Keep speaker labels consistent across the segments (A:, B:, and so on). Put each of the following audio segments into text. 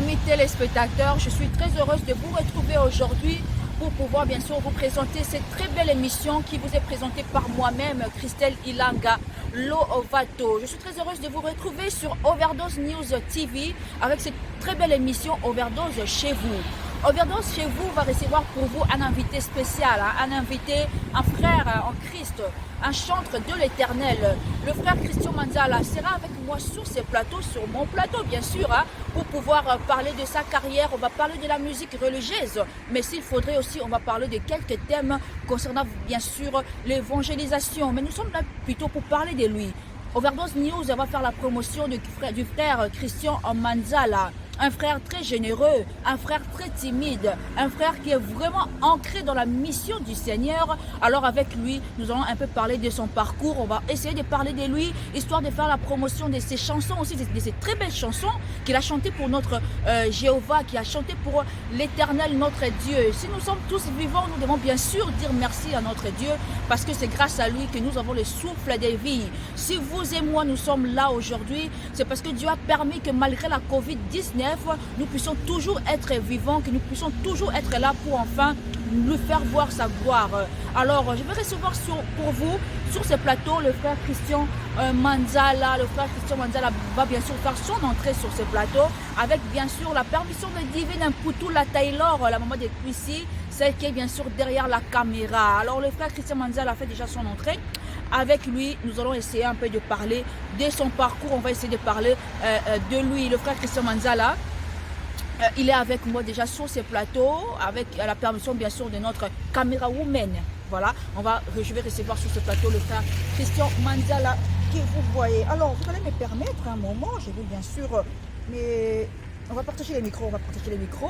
A: amis téléspectateurs, je suis très heureuse de vous retrouver aujourd'hui pour pouvoir bien sûr vous présenter cette très belle émission qui vous est présentée par moi-même, Christelle Ilanga Lovato. Je suis très heureuse de vous retrouver sur Overdose News TV avec cette très belle émission Overdose chez vous. Overdose chez vous va recevoir pour vous un invité spécial, un invité, un frère en Christ, un chantre de l'Éternel. Le frère Christian Manzala sera avec moi sur ces plateaux, sur mon plateau bien sûr, pour pouvoir parler de sa carrière. On va parler de la musique religieuse, mais s'il faudrait aussi, on va parler de quelques thèmes concernant bien sûr l'évangélisation. Mais nous sommes là plutôt pour parler de lui. Overdose News va faire la promotion du frère Christian Manzala. Un frère très généreux, un frère très timide, un frère qui est vraiment ancré dans la mission du Seigneur. Alors avec lui, nous allons un peu parler de son parcours. On va essayer de parler de lui, histoire de faire la promotion de ses chansons aussi, de ces très belles chansons qu'il a chantées pour notre Jéhovah, qui a chanté pour l'Éternel, notre Dieu. Si nous sommes tous vivants, nous devons bien sûr dire merci à notre Dieu, parce que c'est grâce à lui que nous avons le souffle de vie. Si vous et moi, nous sommes là aujourd'hui, c'est parce que Dieu a permis que malgré la COVID-19, nous puissions toujours être vivants, que nous puissions toujours être là pour enfin lui faire voir sa gloire. Alors, je vais recevoir pour vous, sur ce plateau, le frère Christian Manzala. Le frère Christian Manzala va bien sûr faire son entrée sur ce plateau, avec bien sûr la permission de Divine Mpoutoula Taylor, la maman de Kwisi, celle qui est bien sûr derrière la caméra. Alors, le frère Christian Manzala a fait déjà son entrée. Avec lui, nous allons essayer un peu de parler de son parcours. On va essayer de parler de lui. Le frère Christian Manzala, il est avec moi déjà sur ces plateaux, avec la permission bien sûr de notre caméra woman. Voilà, je vais recevoir sur ce plateau le frère Christian Manzala que vous voyez. Alors, vous allez me permettre un moment, je vais bien sûr, mais on va partager les micros,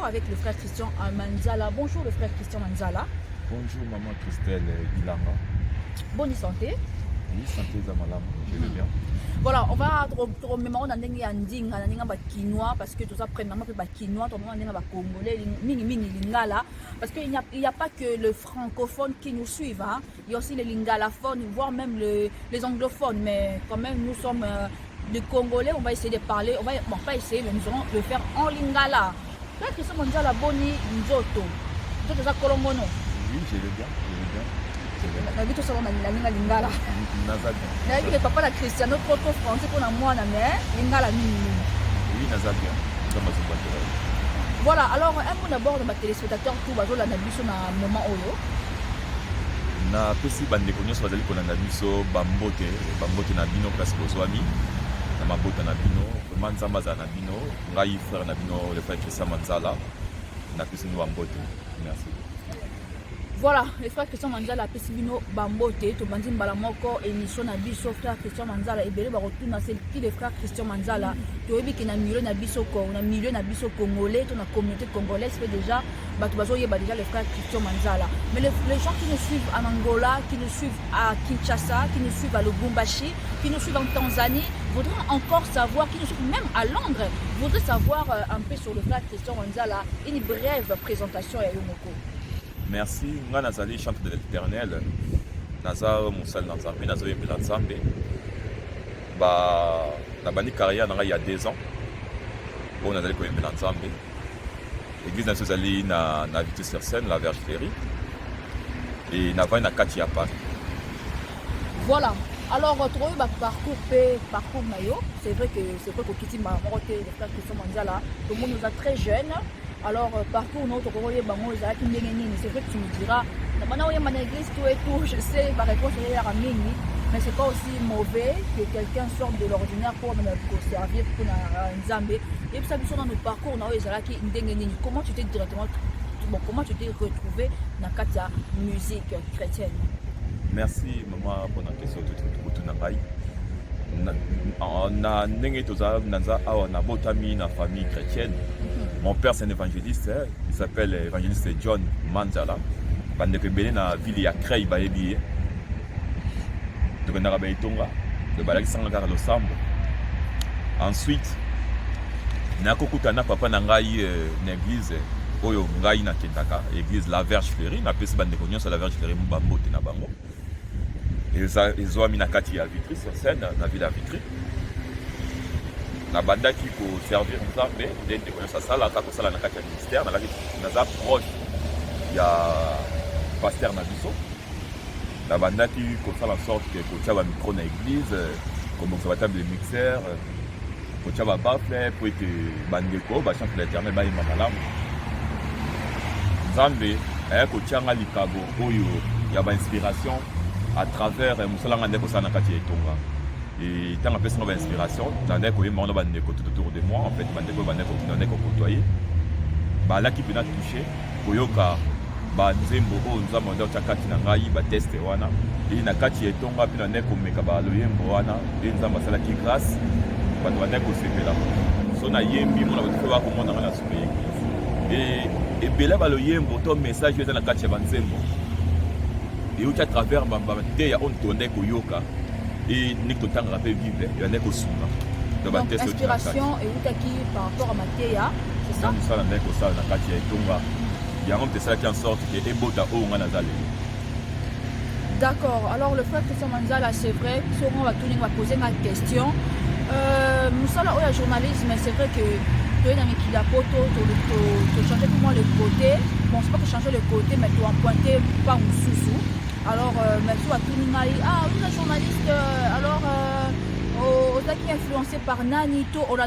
A: avec le frère Christian Manzala. Bonjour le frère Christian Manzala.
B: Bonjour maman Christelle Ilanga.
A: Bonne santé.
B: Oui, santé Zamalam, je vais bien.
A: Voilà, on va remémorer dans les anding, quinois, parce que tout ça, premièrement, c'est quinois, tout le monde est congolais, mini lingala, parce qu'il n'y a pas que le francophone qui nous suivent, hein. Il y a aussi les lingalaphones, voire même les anglophones, mais quand même, nous sommes des Congolais, on va essayer de parler, pas essayer, mais nous allons le faire en lingala. Là, Christian Manzala Boni Nzoto, Nzoto za Kolombono.
B: Oui, je vais bien.
A: Na vitu sawa na lingala. Na hivi papa la Cristiano trop français pour moi na mais lingala nini.
B: Oui, nazabia. Comme ça va.
A: Voilà, alors un mot d'abord de ma téléspectateur tout bazola na biso na moment oyo.
B: Na pesi bande konyo bazali kolanda biso bambote na bino place bozwami. Na mabota na bino, manzamba za na bino, ngai frère na bino le frère Christian Manzala. Na pesi no bambote. Merci.
A: Voilà, le frère Christian Manzala a pesibino bambote, to bandi mbala moko émission na biso frère Christian Manzala et belé ba retourna c'est qui le frère Christian Manzala. To yebi ki na milieu na biso congolais, to na communauté congolaise fait déjà bato bazo yeba déjà le frère Christian Manzala. Mais les gens qui nous suivent en Angola, qui nous suivent à Kinshasa, qui nous suivent à Lubumbashi, qui nous suivent en Tanzanie, voudraient encore savoir, qui nous suivent même à Londres, voudraient savoir un peu sur le frère Christian Manzala, une brève présentation à Yomoko.
B: Merci, nga nazali chante de l'Éternel. Naza Moussal Nzambe, Naza Yembela Nzambe. Na bandi carrière il y a 2 ans. Bon, nazali ko Yembela Nzambe. L'église nazali na Vitesse sur scène, la Vierge Flérie. Et na vai na kati ya Paris.
A: Voilà. Alors, retrouver parcours maillot. C'est vrai que Kiti m'a monté le frère Christian Manzala. Tout le monde nous a très jeunes. Alors, parcours notre Congolais, c'est vrai que tu me diras, je sais, ma réponse est à Mini, mais c'est pas aussi mauvais que quelqu'un sorte de l'ordinaire pour servir pour Nzambe. Et puis ça, dans nos parcours, on a eu comment tu t'es directement, comment tu t'es retrouvé dans la musique chrétienne?
B: Merci maman pour la question tout na ndenge toza nanza awa na botami na famille chrétienne. Mon père c'est un évangéliste, il s'appelle évangéliste John Manzala. Bande que belé na ville ya Crey bayebi. Donc na ba itonga, de balaki sanga kaka losambo. Ensuite na kokuta na papa na ngai na église oyo ngai na kendaka, église la Vierge Flérie, na pesi bande ko nyonso la Vierge Flérie mbambote na bango. Ils ont mis na kati ya Vitry sur scène, na ville à Vitry. nabandaki koservir nzambe nde ndeko nyonso asalaka kosala na kati ya ministère naza proche ya paster na biso nabandaki kosala sorte ke kotia bamicro na église kobongisa batable mixeur kotia babafle po ete bandeko bachante de l'éternel bayemba malamu nzambe aya kotianga likabo oyo ya bainspiration à travers mosala nga nde kosala na kati ya etonga ntango apesanga bainspiration nandeki koyemba wana bandeko tout autour de moi en fait bandeko bandeko kokotoye balaki mpena touche koyoka banzembo oyo nzambe nde otya kati na ngai bateste wana na kati ya etonga mpe nandeki komeka baloyembo wana nde nzambe asalaki grâce bato bandeki kosepela so nayembi mona bato mpe bakomona nga na suka ya église ebele baloyembo to message oyo eza na kati ya banzembo euti à travers mateya oyo tondeki koyoka ndenge totangaka mpe bible yandeki kosunga
A: donc inspiration eutaki par rapport à mateya c'est ça
B: mosala ndeki kosala na kati ya etonga yango mpe esalaki en sorte ke ebota oyo nga naza lelo.
A: D'accord, alors le frère Christian Manzala, c'est vrai, souvent on va poser ma question. Moussala, oh, journalisme, c'est vrai que tu es dans les kilapoto, tu changes pour moi le côté. Bon, c'est pas que changer le côté, mais tu as pointé pas un sous-sous. Alors, merci à tout le monde. Ah, oui, la journaliste, alors, on a influencé par Nani, on a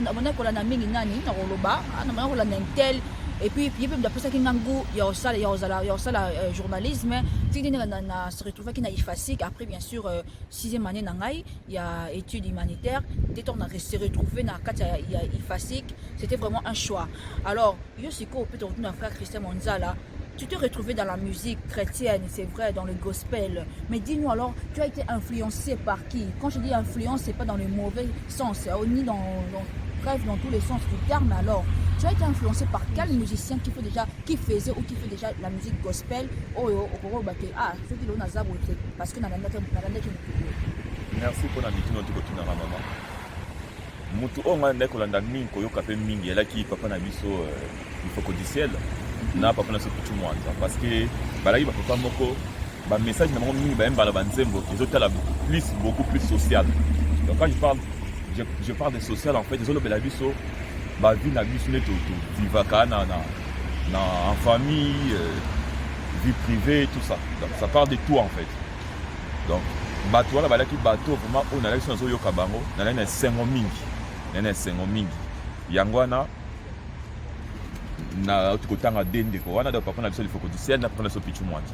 A: mis Nani, on a Nintel. Et puis d'après ça, il y a aussi le journalisme. On se retrouve qui n'a IFASIC. Après, bien sûr, 6e année, il y a études humanitaires. Dès qu'on a se retrouvé dans IFASIC, c'était vraiment un choix. Alors, je suis peut-être un frère Christian Manzala. Tu t'es retrouvé dans la musique chrétienne, c'est vrai, dans le gospel. Mais dis-nous alors, tu as été influencé par qui? Quand je dis influence, c'est pas dans le mauvais sens, ni bref, dans tous les sens du terme. Alors, tu as été influencé par quel musicien qui faisait ou qui fait déjà la musique gospel? C'est qui l'on a parce que
B: merci pour la mission de votre maman. Mutu onga ndeko landa mingi koyoka pe mingi elaki papa na biso il faut que du ciel na papa na so pichu mwanza parce que balaki papa moko ba message na moko mingi ba mbala banzembo ezotala beaucoup plus social. Donc quand je parle de social en fait ezolo bela biso ba vie na biso neto vivaka na en famille vie privée tout ça. Donc ça parle de tout en fait. Donc bato wala balaki bato vraiment on a la son yoka bango na na sengo mingi. Nene sengo mingi yangwana na tukotanga dende ko wana da papa na biso il faut que du ciel na papa na so pichu mwandi.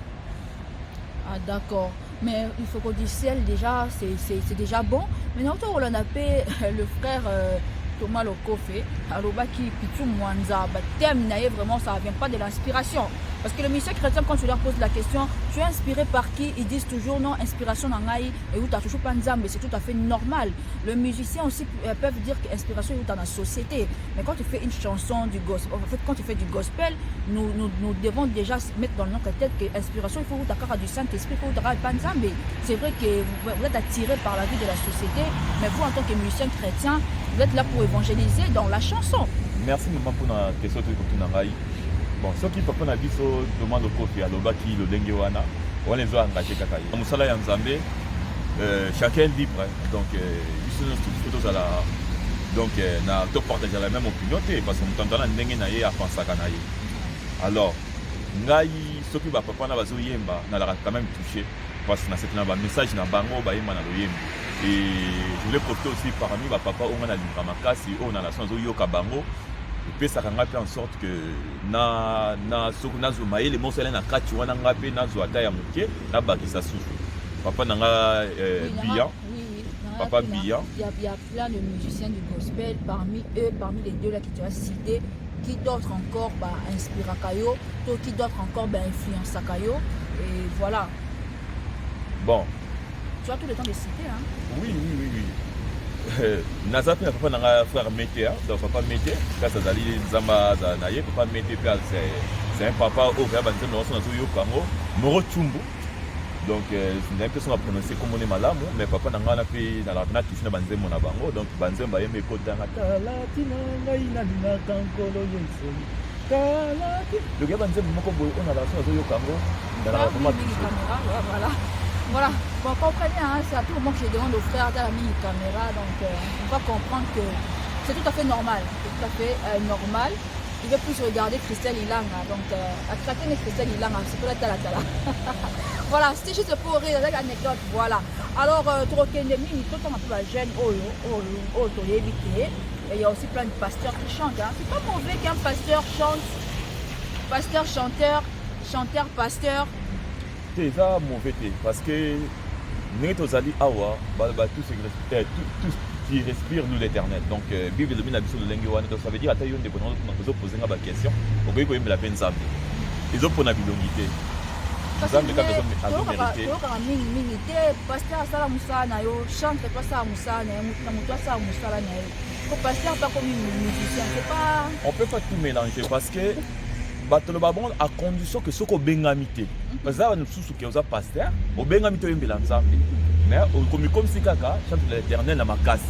A: Ah d'accord, mais il faut que du ciel déjà c'est déjà bon. Maintenant on a appelé le frère Thomas Lokofe alobaki pichu mwanza ba thème naie vraiment ça vient pas de l'inspiration. Parce que le musicien chrétien, quand tu leur poses la question, tu es inspiré par qui? Ils disent toujours non, inspiration n'angaï et où tu as toujours pas mais c'est tout à fait normal. Le musicien aussi peuvent dire que inspiration est dans la société. Mais quand tu fais une chanson du gospel, en fait, quand tu fais du gospel, nous devons déjà mettre dans notre tête que l'inspiration, il faut que tu aies du Saint-Esprit, il faut que tu aies pas mais c'est vrai que vous êtes attiré par la vie de la société, mais vous, en tant que musicien chrétien, vous êtes là pour évangéliser dans la chanson.
B: Merci maman pour la question que tu n'as. Bon, ce qui peut prendre biso demande au coffee alobaki lo denge wana on les a engagés kaka yi musala ya nzambe chacun est libre donc biso tous à la donc na to partager la même opinion parce que mutandana ndenge na ye apensaka na ye alors ngai soki ba papa na bazo yemba na la quand même touché parce que na cette na ba message na bango ba yemba na lo yemba et je voulais porter aussi parmi ba papa on a linga makasi on a la chance yo ka bango et ça rend en sorte que na zo maïle mon salaire na kati wana ngape na zo ata ya moke na bakisa susu papa nanga Bian papa Bian
A: il y a plein de musiciens du gospel parmi les deux là qui tu as cité qui d'autres encore inspirent Kayo qui d'autres encore influencent Kayo et voilà
B: bon
A: tu as tout le temps de citer hein
B: oui naza pe papa nanga frère Mété donc papa Mété ça zali nzamba za na ye papa Mété c'est un papa au gars banze no so yo kango moro chumbu donc c'est un peu son prononcer comme on est malamu mais papa nanga na pe na la na touche na banze mona bango donc banze ba yeme ko tanga la tina ngai na dina kankolo yonso kala le gars banze moko boy on a la so yo kango dans la
A: voilà. Voilà, bon, comprenez, hein, c'est à tout moment que je demande aux frères de la mini caméra, donc on va comprendre que c'est tout à fait normal. C'est tout à fait normal. Il veut plus regarder Christelle Ilanga. Donc, à traquer Christelle Ilanga, c'est pour la tala. Voilà, c'était juste pour rire avec l'anecdote. Voilà. Alors, tout le temps, on a jeune, et il y a aussi plein de pasteurs qui chantent. Hein. C'est pas mauvais qu'un pasteur chante. Pasteur, chanteur, chanteur, pasteur.
B: C'est ça mauvais, parce que nous sommes awa, tous qui respirent nous l'éternel. Donc, Bible de la vision de l'Enguewan, ça veut dire que nous devons poser une question. On peut la peine ça. Ils ont pour la bidonité.
A: Parce que pasteur asala musala na yo, chanteur pas ça musala na yo, muto asala musala na yo. Le pasteur pas comme musicien, c'est pas.
B: On peut pas tout mélanger parce que batolo babon à condition que ce qu'on bengamité. Parce que nous sous qui est pasteur, au bengamité on mélange ensemble. Mais comme si kaka chante l'éternel na makasi.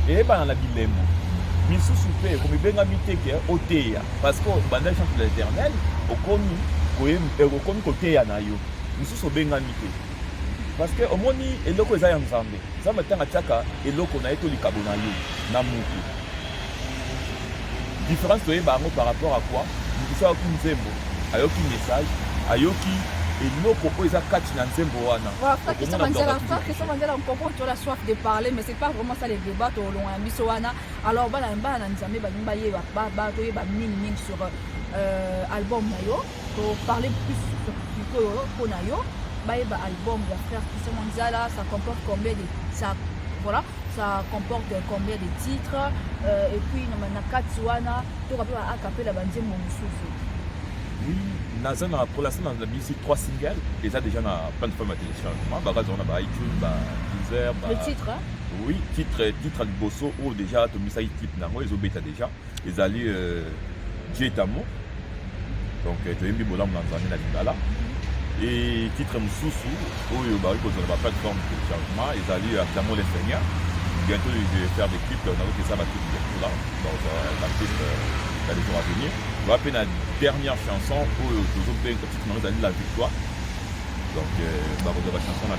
B: Et pas dans la Bible. Mais sous souper comme bengamité qui est oteya parce que banda chante l'éternel au commis comme côté ya na yo. Nous sous bengamité. Parce que au moni eloko eza ya nzambe. Ça matanga tchaka eloko na eto likabo na yo na mutu. Différence to bango par rapport à quoi? Nous sommes comme nzembo, ayoki message, ayoki eloko oyo eza kati na nzembo wana.
A: Voilà, Christian Mandela on comprend tu as la soif de parler mais c'est pas vraiment ça les débats au long ya biso wana. Alors bana na nzambe ba nyimba ye ba to ye ba mingi sur album na yo, pour parler plus sur plutôt pour na yo. Bah, album de frère Christian Mandela, ça comporte combien de ça comporte combien de titres et puis na Katsuana to rappelle à capella bandé mon souffle.
B: Oui, nazana pour l'instant dans la musique 3 singles et ça déjà na plein de formes de téléchargement, bah on a ba iTunes, ba Deezer, ba
A: le titre hein?
B: Oui, titre de bosso ou déjà to misa type nango ils ont bêta déjà. Ils allaient Dieu est amour. Donc tu aimes bolam dans la Lingala. Et titre Moussoussou, où il y a une plateforme de téléchargement, ils allaient à Clermont les Seigneurs. Bientôt, ils vont faire des clips, on a vu que ça va tout bientôt là, dans l'artiste dans les jours à venir. On va faire la dernière chanson où nous avons fait une petite manche d'aller la victoire. Donc, on va la chanson là.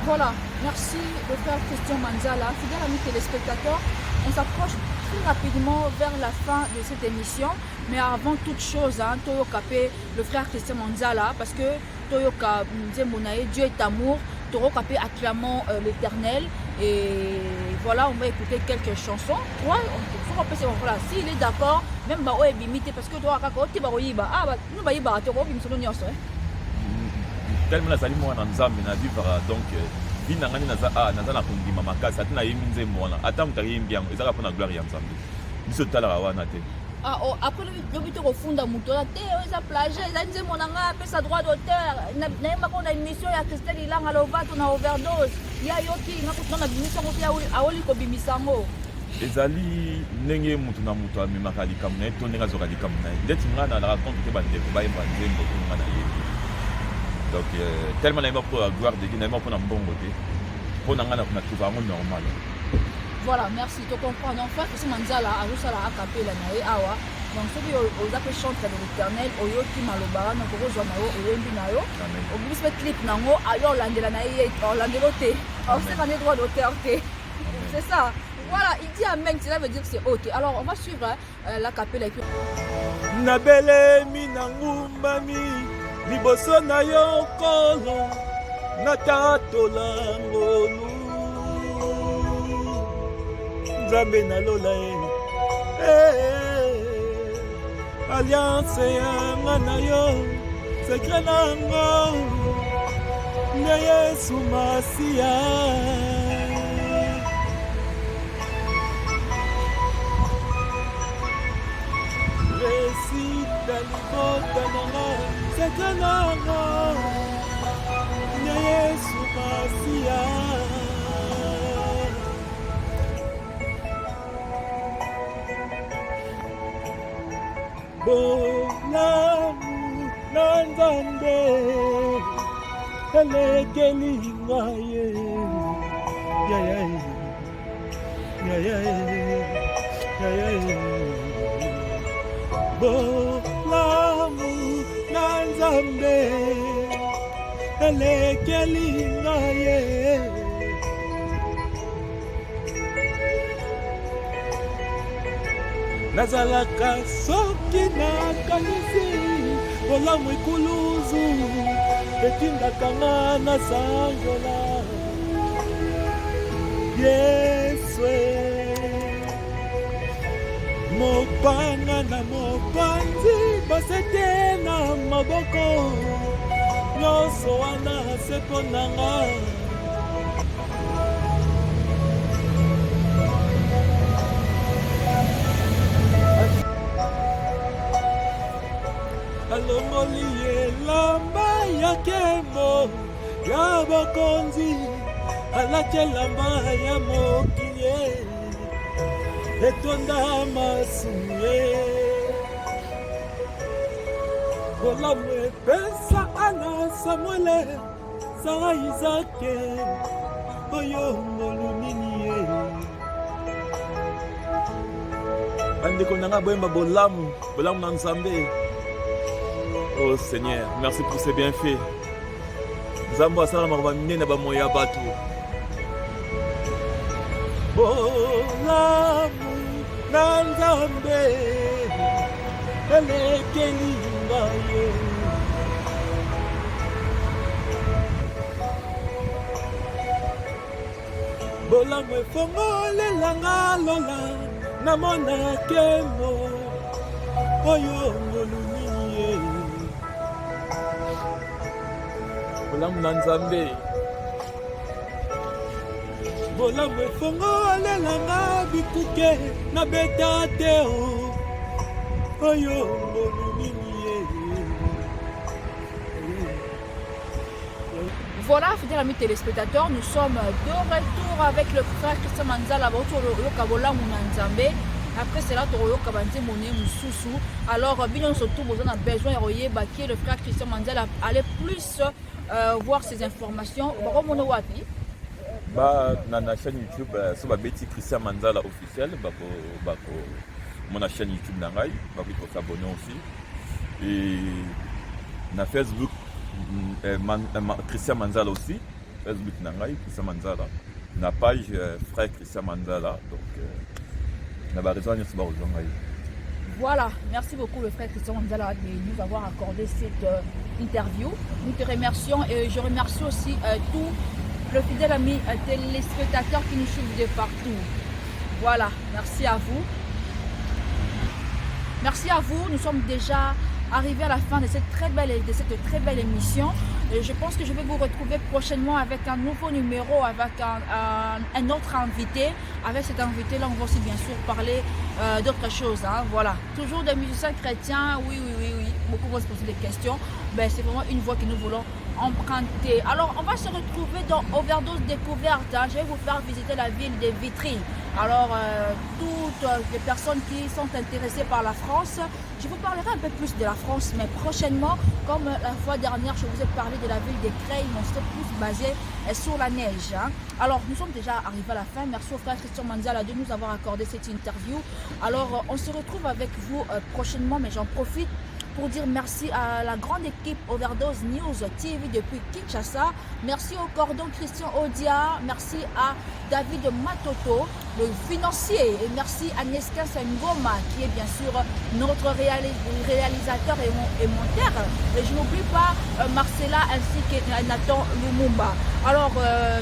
A: Voilà, merci de frère Christian Mandela. Fidèles amis téléspectateurs, on s'approche très rapidement vers la fin de cette émission. Mais avant toute chose, hein, Toyo Kapé, le frère Christian Mandela, parce que Toyo Kapé, Dieu est amour, Toyo Kapé acclamant l'éternel. Et voilà, on va écouter quelques chansons. Ouais, voilà, s'il est d'accord, même bah ouais bimité parce que toi tu vas oyiba ah bah nous bah yiba tu vas bimité nous nyonso
B: tellement la salimo na nzambe na vivre donc bina ngani naza na kundima makasi atina yemi nzembo wana ata mutari mbiango ezaka pona gloire ya nzambe biso tala wana te.
A: Ah, oh, après le but de fondre mon toit, ça plage, ça nous mon anga, sa droit d'auteur. N'a pas qu'on a une mission à Christelle Ilanga, on a overdose. Il y a yoki, on a mission à Oli Kobimisango.
B: Ezali nenge mutu na mutu amemaka likamu na ye to ndenge azoka likamu na ye ndeti nga na raconte te bandeko bayemba nzembo to nga na yebi donc tellement nayeba mpo ya gloire de Dieu nayeba mpo na mbongo te mpo na nga na trouve yango normal.
A: Voilà, merci. Tu comprends. En fait, c'est Mandela, à la capella, awa. Donc, ceux qui ont appelé chanter de l'éternel, Oyo qui malobara, donc au rejoint Nao, Oyo Mbinayo. Au bout de ce clip, Nango, ailleurs, l'Andela Naïe, l'Andeloté. Alors, c'est un droit d'auteur. C'est ça. Voilà, il dit Amen, cela veut dire que c'est OK. Alors, on va suivre la capella.
B: Nabele minangu mami, liboso na yo kolo, natatola ngonu. Nzambe na lola alliance yanga na yo secret nango nde Yesu Masia resita libota nanga secret nango nde Yesu Masia. Bolamu na Nzambe elekeli ngaye ya Bolamu na Nzambe elekeli ngaye nazalaka soki nakanisi bolamu ekuluzu etindaka nga nasanjola Yeswe mopanga na mopanzi basete na maboko nyonso wana se mpo na nga alongoli elamba ya nkembo ya bakonzi alati elamba ya mokili etonda masumu ye bolamu epesa ana samuele sara izake oyo molunini ye bandeko na nga boyemba bolamu na nzambe. Oh Seigneur, merci pour ces bienfaits. Nzambe asalama banene bamoya bato. Bolamu na Nzambe elekeli ngaye. Bolamu efongolelanga lola namona kemo oyo ngolumini ye. Bolamu na Nzambe bolamu efongolelanga bikuke na beta te oyo ngolumini ye.
A: Voilà, fidèles amis téléspectateurs, nous sommes de retour avec le frère Christian Manzala. Après cela, alors, bien surtout, vous en avez besoin de le frère Christian Manzala aller plus voir ces informations.
B: Dans la chaîne YouTube, sur la bêtise Christian Manzala officiel, mon chaîne YouTube Nangai, pour s'abonner aussi. Et na Facebook, Christian Manzala aussi, Facebook Nangai, Christian Manzala, na page frère Christian Manzala, donc na ba raison sur Nangai.
A: Voilà, merci beaucoup le frère Christian Manzala de nous avoir accordé cette interview. Nous te remercions et je remercie aussi tous le fidèle ami téléspectateurs qui nous suivent de partout. Voilà, merci à vous. Merci à vous, nous sommes déjà arrivés à la fin de cette très belle émission. Et je pense que je vais vous retrouver prochainement avec un nouveau numéro, avec un autre invité. Avec cet invité-là, on va aussi bien sûr parler d'autres choses. Hein. Voilà, toujours des musiciens chrétiens, oui. Beaucoup vont se poser des questions. Ben, c'est vraiment une voie que nous voulons emprunter. Alors, on va se retrouver dans Overdose Découverte. Hein. Je vais vous faire visiter la ville des Vitrines. Alors, toutes les personnes qui sont intéressées par la France, je vous parlerai un peu plus de la France, mais prochainement, comme la fois dernière, je vous ai parlé de la ville des Creil, mais c'était plus basé sur la neige. Hein. Alors, nous sommes déjà arrivés à la fin. Merci au frère Christian Manzala de nous avoir accordé cette interview. Alors, on se retrouve avec vous prochainement, mais j'en profite pour dire merci à la grande équipe Overdose News TV depuis Kinshasa. Merci au cordon Christian Odia. Merci à David Matoto, le financier. Et merci à Nesca Ngoma, qui est bien sûr notre réalisateur et monteur. Et je n'oublie pas Marcella ainsi que Nathan Lumumba. Alors,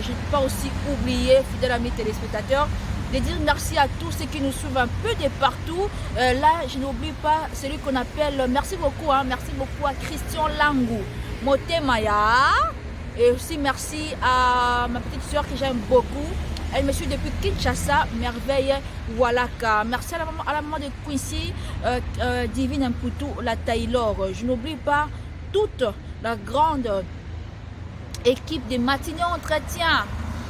A: je ne peux pas aussi oublier, fidèles amis téléspectateurs, de dire merci à tous ceux qui nous suivent un peu de partout. Là, je n'oublie pas celui qu'on appelle, merci beaucoup à Christian Langou, Motemaya. Et aussi merci à ma petite soeur que j'aime beaucoup. Elle me suit depuis Kinshasa, Merveille Walaka. Merci à la maman de Quincy, Divine Mputu, la Taylor. Je n'oublie pas toute la grande équipe de Matinée Entretien.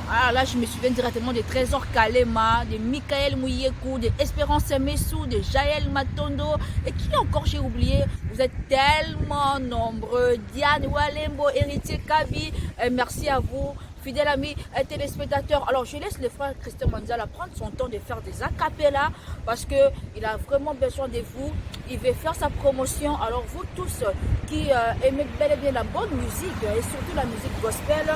A: Alors là, je me souviens directement de Trésor Kalema, de Michael Mouyekou, de Espérance Messou, de Jaël Matondo. Et qui encore j'ai oublié? Vous êtes tellement nombreux. Diane Walembo, Héritier Kabi. Merci à vous, fidèles amis et téléspectateurs. Alors, je laisse le frère Christian Manzala prendre son temps de faire des acapellas parce qu'il a vraiment besoin de vous. Il veut faire sa promotion. Alors, vous tous qui aimez bel et bien la bonne musique et surtout la musique gospel,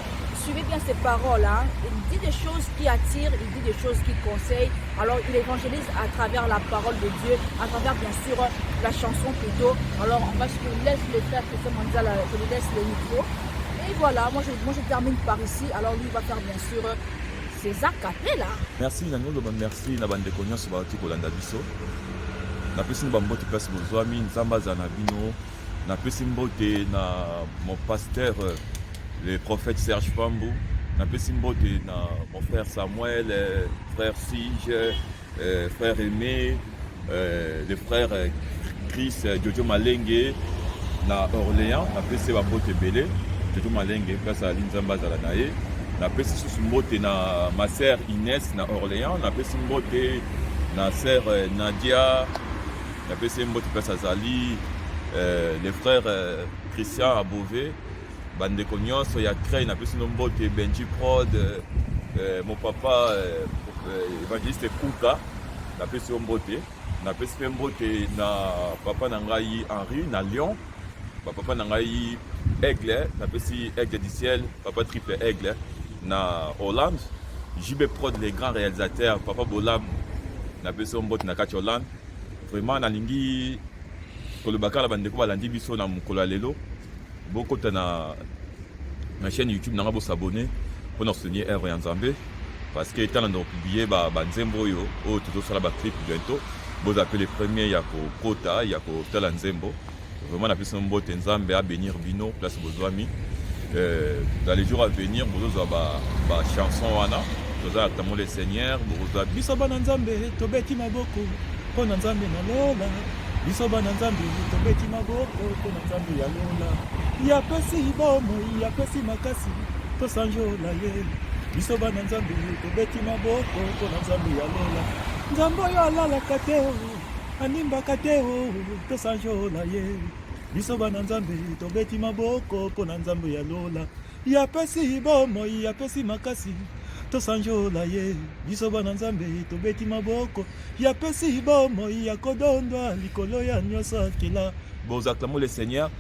A: suivez bien ses paroles. Hein. Il dit des choses qui attirent, il dit des choses qui conseillent. Alors, il évangélise à travers la parole de Dieu, à travers, bien sûr, la chanson plutôt. Alors, je laisse le frère Christian Manzala, je lui laisse le micro. Et voilà, moi je termine par ici. Alors, lui, il va faire, bien sûr, ses acapellas.
B: Merci, merci, Nabande Konyo, Sobati Kolanda Biso. Napesi Mbambote place Bozwami, Nzambaza Nabino. Napesi Mbote na mon pasteur, le prophète Serge Pambou. Napesi Mbote na mon frère Samuel, frère Sige, frère Aimé, le frère Chris Jojo Malenge na Orléans. Napesi Mbote Belé, Jojo Malenge, place à Nzambaza Naye. Napesi Mbote na ma sœur Inès na Orléans. Napesi Mbote na sœur Nadia. Napesi Mbote place à Zali. Les frères Christian à Beauvais, Bandeko Nyonso, ya Crey, Napesi Mbote Benji Prod, mon papa évangéliste Kouka, Napesi Mbote, Napesi Mbote na papa Nangai Henri na Lyon, papa Nangai Aigle, Napesi Aigle du ciel, papa Triple Aigle na Hollande, JB Prod les grands réalisateurs, papa Bolam, Napesi Mbote na Kati Hollande, vraiment nalingi kolobaka la bandeko balandi biso na mokolo lelo bokota na chaîne YouTube nanga bo s'abonner pour nous soutenir œuvre ya Nzambe parce que étant dans publier ba nzembo yo o toujours sur la clip bientôt vous appelez premier ya ko kota ya ko tala nzembo vraiment na biso mbote Nzambe a bénir bino place Bozwami dans les jours à venir bozo ba chanson wana toza tamo le Seigneur bozo biso bana Nzambe tobeti maboko pona Nzambe na lola biso bana Nzambe tobeti maboko pona Nzambe ya lola ya pesi bomo ya pesi makasi to sanjola ye biso bana Nzambe tobeti maboko pona Nzambe ya lola Nzambo yo alala kateo animba kateo to sanjola ye biso bana Nzambe tobeti maboko pona Nzambe ya lola ya pesi bomo ya pesi makasi to sanjola ye biso bana Nzambe tobeti maboko ya pesi bomo ya kodondwa likolo ya nyonso akila bozakamo le Seigneur